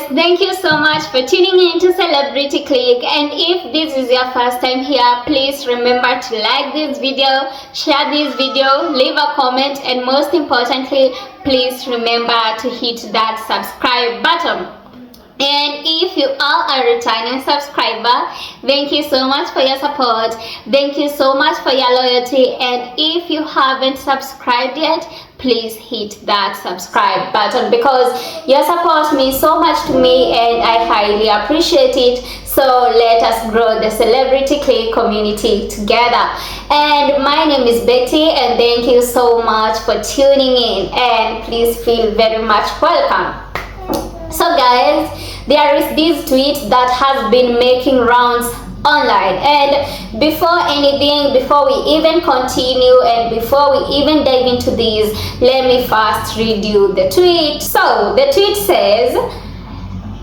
guys, thank you so much for tuning in to Celebrity Click, and if this is your first time here, please remember to like this video, share this video, leave a comment, and most importantly, please remember to hit that subscribe button. And if you are a returning subscriber, thank you so much for your support, thank you so much for your loyalty, and if you haven't subscribed yet, please hit that subscribe button because your support means so much to me and I highly appreciate it. So let us grow the Celebrity Click community together. And my name is Betty, and thank you so much for tuning in, and please feel very much welcome. So guys, there is this tweet that has been making rounds online, and before we even continue and before we even dive into this, let me first read you the tweet. So the tweet says,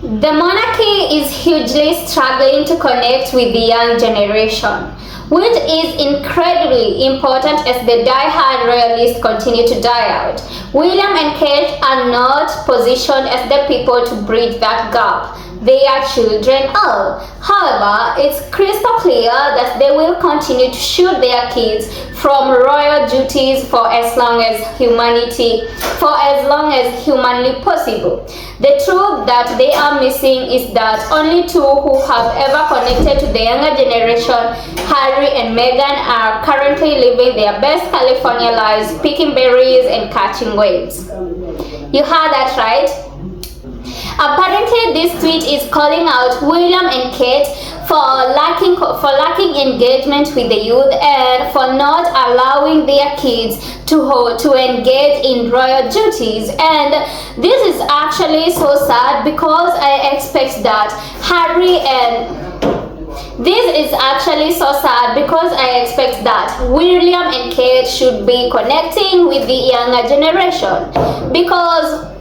the monarchy is hugely struggling to connect with the young generation, which is incredibly important as the die-hard royalists continue to die out. William and Kate are not positioned as the people to bridge that gap. Their children are. However, it's crystal clear that they will continue to shield their kids from royal duties for as long as humanly possible. The truth that they are missing is that only two who have ever connected to the younger generation, Harry and Meghan, are currently living their best California lives, picking berries and catching waves. You heard that right? Apparently, this tweet is calling out William and Kate for lacking engagement with the youth and for not allowing their kids to engage in royal duties. And this is actually so sad because I expect that William and Kate should be connecting with the younger generation, because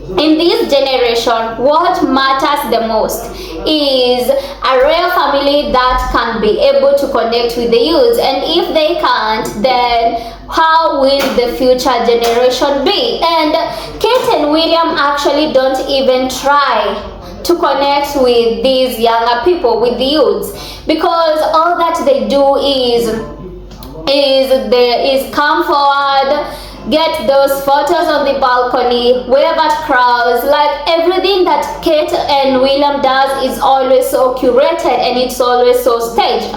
in this generation, what matters the most is a royal family that can be able to connect with the youth. And if they can't, then how will the future generation be? And Kate and William actually don't even try to connect with these younger people, with the youths, because all that they do is come forward, get those photos on the balcony, wave at crowds. Like, everything that Kate and William does is always so curated and it's always so staged,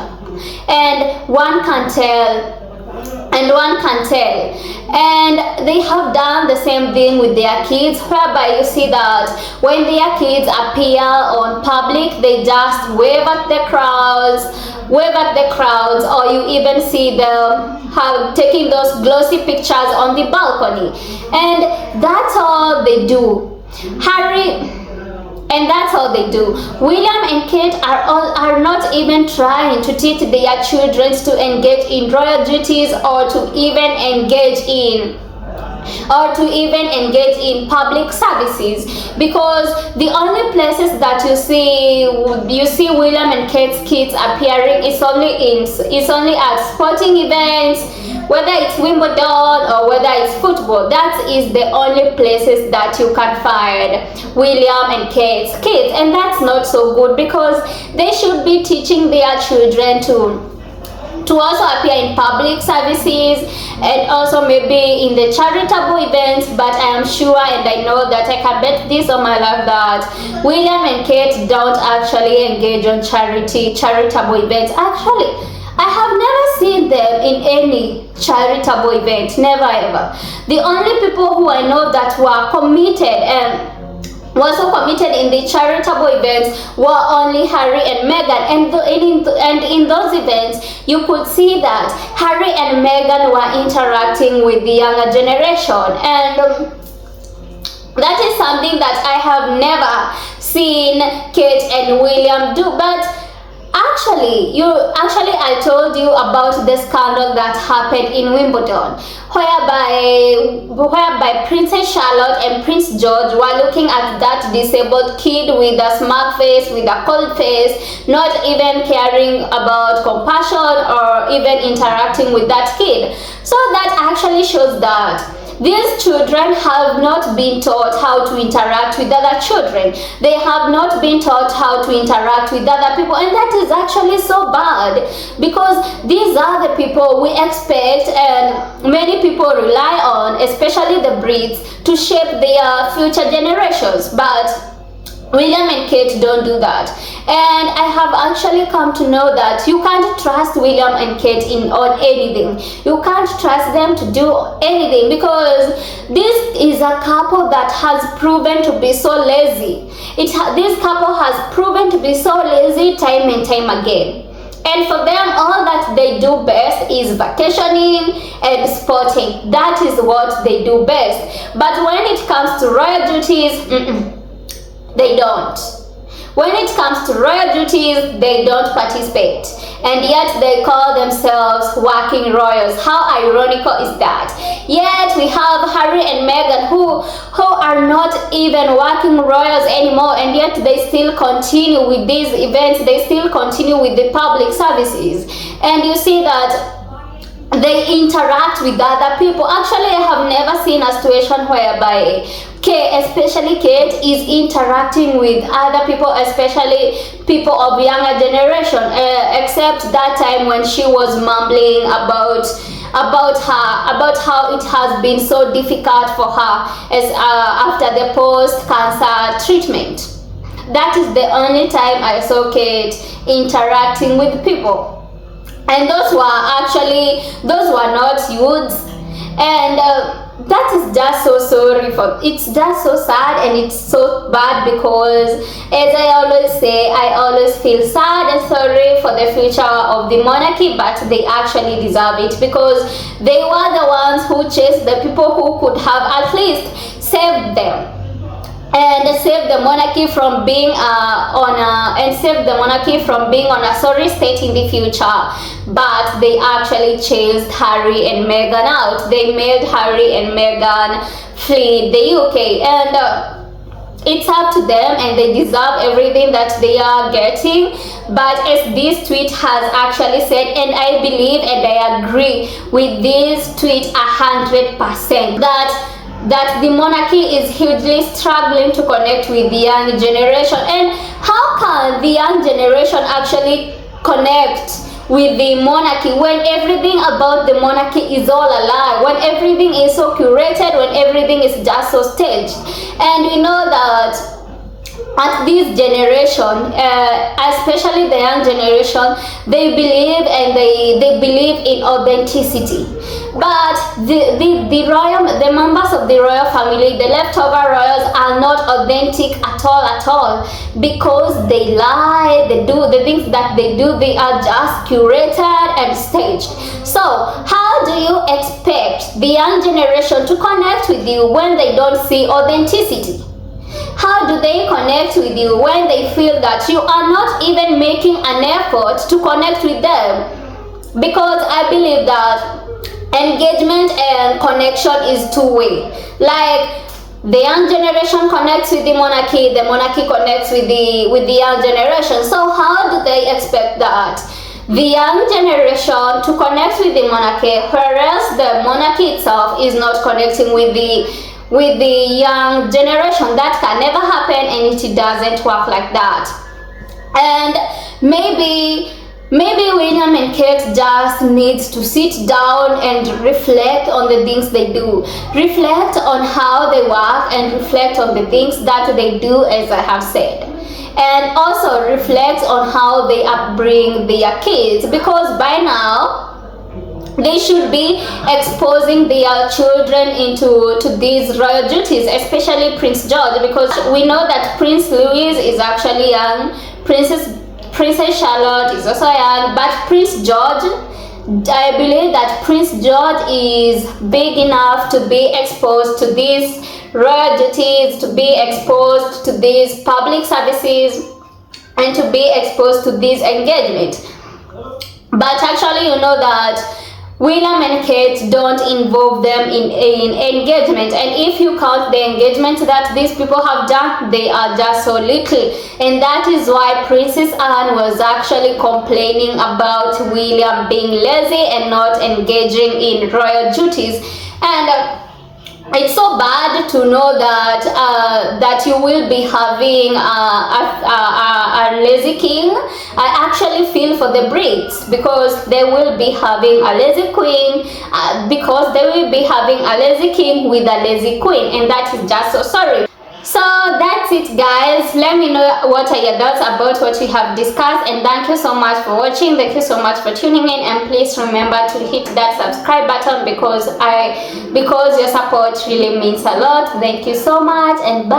and one can tell. And they have done the same thing with their kids, whereby you see that when their kids appear on public, they just wave at the crowds, or you even see them taking those glossy pictures on the balcony. And that's all they do. That's all they do. William and Kate are not even trying to teach their children to engage in royal duties or to even engage in public services, because the only places that you see William and Kate's kids appearing is only at sporting events, whether it's Wimbledon or whether it's football. That is the only places that you can find William and Kate's kids, and that's not so good, because they should be teaching their children to also appear in public services and also maybe in the charitable events. But I am sure, and I know that I can bet this on my life, that William and Kate don't actually engage on charitable events. Actually, I have never seen them in any charitable event, never ever. The only people who I know that were committed and were so committed in the charitable events were only Harry and Meghan, and in those events you could see that Harry and Meghan were interacting with the younger generation, and that is something that I have never seen Kate and William do. But Actually, I told you about the scandal that happened in Wimbledon, whereby Princess Charlotte and Prince George were looking at that disabled kid with a smug face, with a cold face, not even caring about compassion or even interacting with that kid. So that actually shows that these children have not been taught how to interact with other children. They have not been taught how to interact with other people, and that is actually so bad, because these are the people we expect and many people rely on, especially the breeds, to shape their future generations. But William and Kate don't do that, and I have actually come to know that you can't trust William and Kate on anything. You can't trust them to do anything, because this is a couple that has proven to be so lazy. This couple has proven to be so lazy time and time again. And for them, all that they do best is vacationing and sporting. That is what they do best. But when it comes to royal duties, they don't. When it comes to royal duties, they don't participate, and yet they call themselves working royals. How ironical is that? Yet we have Harry and Meghan who are not even working royals anymore, and yet they still continue with these events. They still continue with the public services, and you see that they interact with other people. Actually, I have never seen a situation whereby especially Kate is interacting with other people, especially people of younger generation, except that time when she was mumbling about how it has been so difficult for her as after the post-cancer treatment. That is the only time I saw Kate interacting with people. And those were not youths, and that is just so sorry for. It's just so sad and it's so bad, because as I always say, I always feel sad and sorry for the future of the monarchy, but they actually deserve it, because they were the ones who chased the people who could have at least saved them and save the monarchy from being on a sorry state in the future. But they actually chased Harry and Meghan out. They made Harry and Meghan flee the UK, and it's up to them, and they deserve everything that they are getting. But as this tweet has actually said, and I believe and I agree with this tweet 100%, that the monarchy is hugely struggling to connect with the young generation. And how can the young generation actually connect with the monarchy when everything about the monarchy is all a lie, when everything is so curated, when everything is just so staged? And we know that at this generation, especially the young generation, they believe and they believe in authenticity. But the members of the royal family, the leftover royals, are not authentic at all, because they lie. They do the things that they do, they are just curated and staged. So how do you expect the young generation to connect with you when they don't see authenticity? How do they connect with you when they feel that you are not even making an effort to connect with them? Because I believe that engagement and connection is two-way. Like, the young generation connects with the monarchy connects with the young generation. So how do they expect that the young generation to connect with the monarchy, whereas the monarchy itself is not connecting with the young generation? That can never happen, and it doesn't work like that. And maybe William and Kate just needs to sit down and reflect on the things they do, reflect on how they work, and reflect on the things that they do, as I have said, and also reflect on how they upbring their kids, because by now they should be exposing their children into these royal duties, especially Prince George, because we know that Prince Louis is actually young, Princess Charlotte is also young, but Prince George, I believe that Prince George is big enough to be exposed to these royal duties, to be exposed to these public services, and to be exposed to this engagement. But actually, you know that William and Kate don't involve them in engagement, and if you count the engagement that these people have done, they are just so little. And that is why Princess Anne was actually complaining about William being lazy and not engaging in royal duties. And it's so bad to know that that you will be having a lazy king. I actually feel for the Brits because they will be having a lazy queen, because they will be having a lazy king with a lazy queen, and that is just so sorry. So that's it, guys. Let me know what are your thoughts about what we have discussed, and thank you so much for watching. Thank you so much for tuning in, and please remember to hit that subscribe button because your support really means a lot. Thank you so much, and bye.